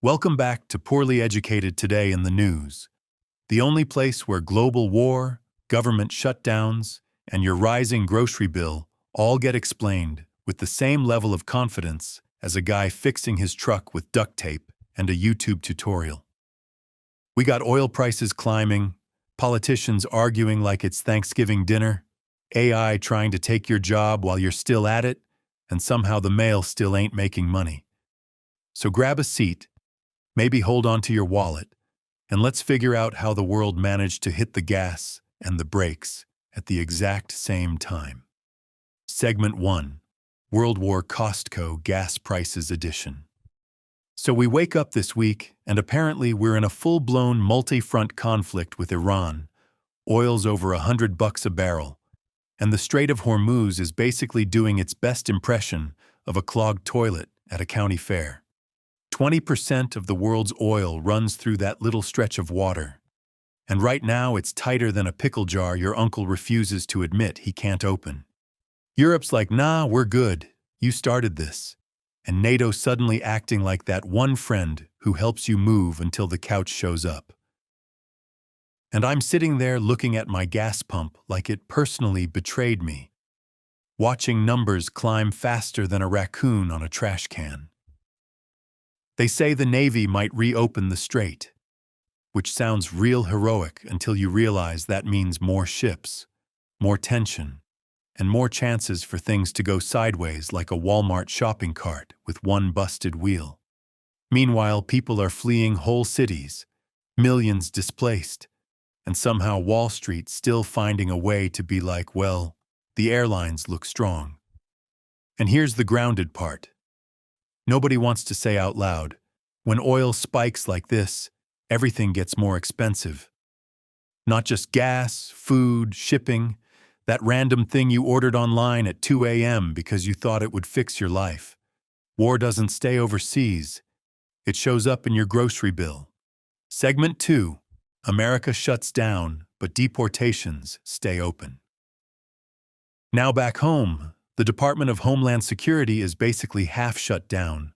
Welcome back to Poorly Educated Today in the News, the only place where global war, government shutdowns, and your rising grocery bill all get explained with the same level of confidence as a guy fixing his truck with duct tape and a YouTube tutorial. We got oil prices climbing, politicians arguing like it's Thanksgiving dinner, AI trying to take your job while you're still at it, and somehow the mail still ain't making money. So grab a seat, maybe hold on to your wallet, and let's figure out how the world managed to hit the gas and the brakes at the exact same time. Segment 1, World War Costco Gas Prices Edition. So we wake up this week, and apparently we're in a full-blown multi-front conflict with Iran. Oil's over $100 a barrel, and the Strait of Hormuz is basically doing its best impression of a clogged toilet at a county fair. 20% of the world's oil runs through that little stretch of water. And right now it's tighter than a pickle jar your uncle refuses to admit he can't open. Europe's like, nah, we're good. You started this. And NATO suddenly acting like that one friend who helps you move until the couch shows up. And I'm sitting there looking at my gas pump like it personally betrayed me, watching numbers climb faster than a raccoon on a trash can. They say the Navy might reopen the strait, which sounds real heroic until you realize that means more ships, more tension, and more chances for things to go sideways like a Walmart shopping cart with one busted wheel. Meanwhile, people are fleeing whole cities, millions displaced, and somehow Wall Street still finding a way to be like, well, the airlines look strong. And here's the grounded part. Nobody wants to say out loud, when oil spikes like this, everything gets more expensive. Not just gas, food, shipping, that random thing you ordered online at 2 a.m. because you thought it would fix your life. War doesn't stay overseas. It shows up in your grocery bill. Segment 2, America shuts down, but deportations stay open. Now back home, the Department of Homeland Security is basically half shut down,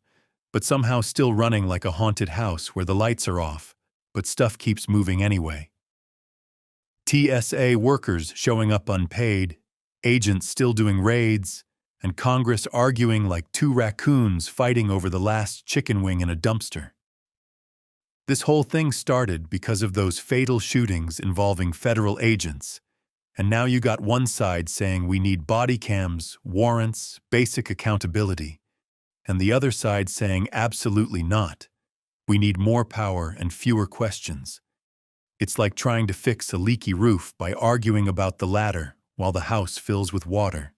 but somehow still running like a haunted house where the lights are off, but stuff keeps moving anyway. TSA workers showing up unpaid, agents still doing raids, and Congress arguing like two raccoons fighting over the last chicken wing in a dumpster. This whole thing started because of those fatal shootings involving federal agents, and now you got one side saying we need body cams, warrants, basic accountability, and the other side saying absolutely not. We need more power and fewer questions. It's like trying to fix a leaky roof by arguing about the latter while the house fills with water.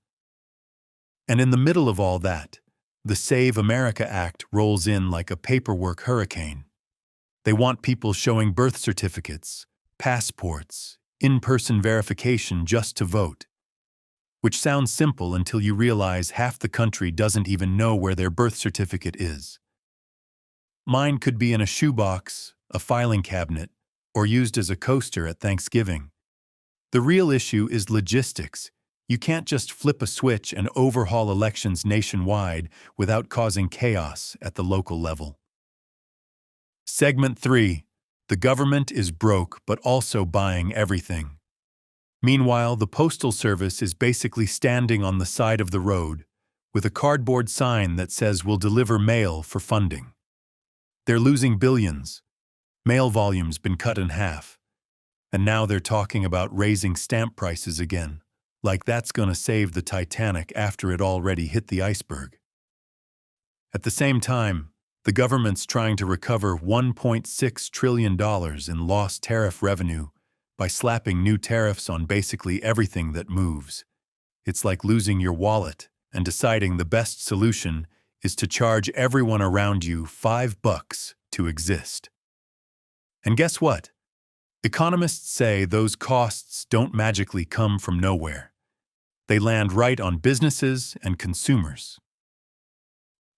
And in the middle of all that, the Save America Act rolls in like a paperwork hurricane. They want people showing birth certificates, passports, in-person verification just to vote, which sounds simple until you realize half the country doesn't even know where their birth certificate is. Mine could be in a shoebox, a filing cabinet, or used as a coaster at Thanksgiving. The real issue is logistics. You can't just flip a switch and overhaul elections nationwide without causing chaos at the local level. Segment 3. The government is broke but also buying everything. Meanwhile, the Postal Service is basically standing on the side of the road with a cardboard sign that says we'll deliver mail for funding. They're losing billions. Mail volume's been cut in half. And now they're talking about raising stamp prices again, like that's gonna save the Titanic after it already hit the iceberg. At the same time, the government's trying to recover $1.6 trillion in lost tariff revenue by slapping new tariffs on basically everything that moves. It's like losing your wallet and deciding the best solution is to charge everyone around you $5 to exist. And guess what? Economists say those costs don't magically come from nowhere. They land right on businesses and consumers.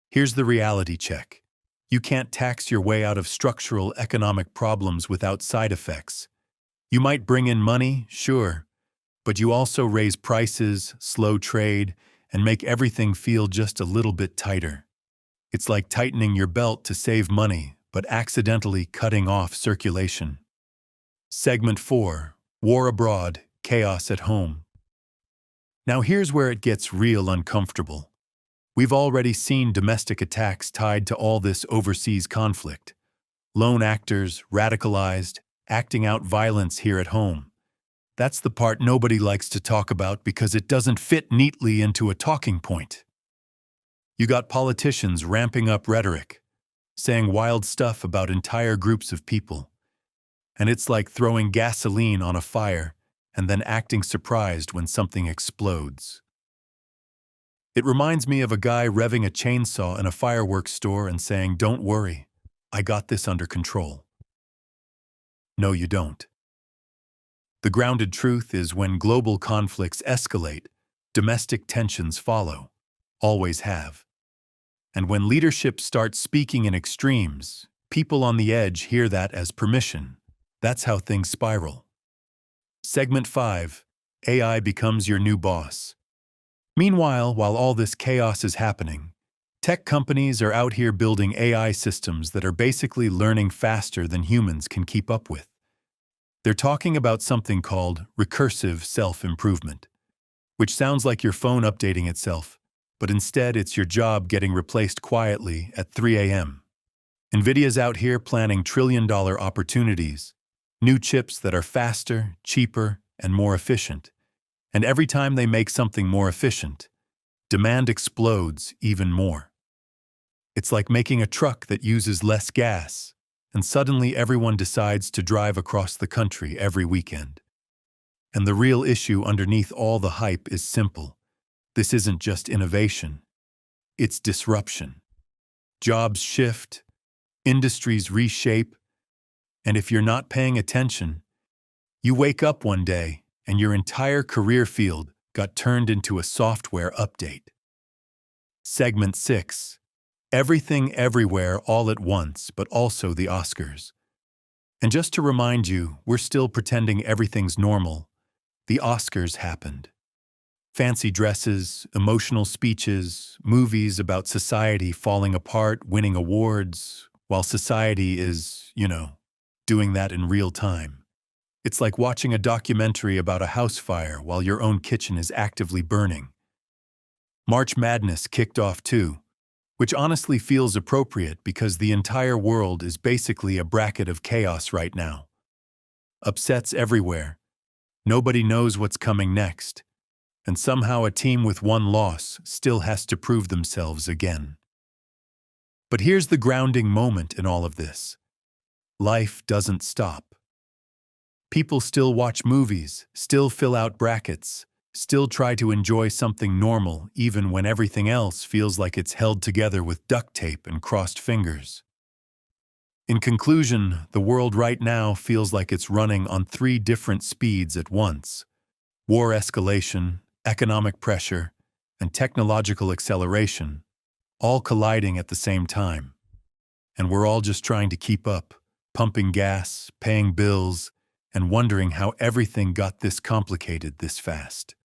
Here's the reality check. You can't tax your way out of structural economic problems without side effects. You might bring in money, sure, but you also raise prices, slow trade, and make everything feel just a little bit tighter. It's like tightening your belt to save money, but accidentally cutting off circulation. Segment 4. War abroad, chaos at home. Now here's where it gets real uncomfortable. We've already seen domestic attacks tied to all this overseas conflict. Lone actors, radicalized, acting out violence here at home. That's the part nobody likes to talk about because it doesn't fit neatly into a talking point. You got politicians ramping up rhetoric, saying wild stuff about entire groups of people. And it's like throwing gasoline on a fire and then acting surprised when something explodes. It reminds me of a guy revving a chainsaw in a fireworks store and saying, "Don't worry, I got this under control." No, you don't. The grounded truth is when global conflicts escalate, domestic tensions follow, always have. And when leadership starts speaking in extremes, people on the edge hear that as permission. That's how things spiral. Segment 5. AI becomes your new boss. Meanwhile, while all this chaos is happening, tech companies are out here building AI systems that are basically learning faster than humans can keep up with. They're talking about something called recursive self-improvement, which sounds like your phone updating itself, but instead it's your job getting replaced quietly at 3 a.m. NVIDIA's out here planning trillion-dollar opportunities, new chips that are faster, cheaper, and more efficient. And every time they make something more efficient, demand explodes even more. It's like making a truck that uses less gas, and suddenly everyone decides to drive across the country every weekend. And the real issue underneath all the hype is simple. This isn't just innovation, it's disruption. Jobs shift, industries reshape, and if you're not paying attention, you wake up one day and your entire career field got turned into a software update. Segment 6. Everything Everywhere All at Once, but also the Oscars. And just to remind you, we're still pretending everything's normal. The Oscars happened. Fancy dresses, emotional speeches, movies about society falling apart, winning awards, while society is, doing that in real time. It's like watching a documentary about a house fire while your own kitchen is actively burning. March Madness kicked off too, which honestly feels appropriate because the entire world is basically a bracket of chaos right now. Upsets everywhere. Nobody knows what's coming next. And somehow a team with one loss still has to prove themselves again. But here's the grounding moment in all of this. Life doesn't stop. People still watch movies, still fill out brackets, still try to enjoy something normal even when everything else feels like it's held together with duct tape and crossed fingers. In conclusion, the world right now feels like it's running on 3 different speeds at once: war escalation, economic pressure, and technological acceleration, all colliding at the same time. And we're all just trying to keep up, pumping gas, paying bills, and wondering how everything got this complicated this fast.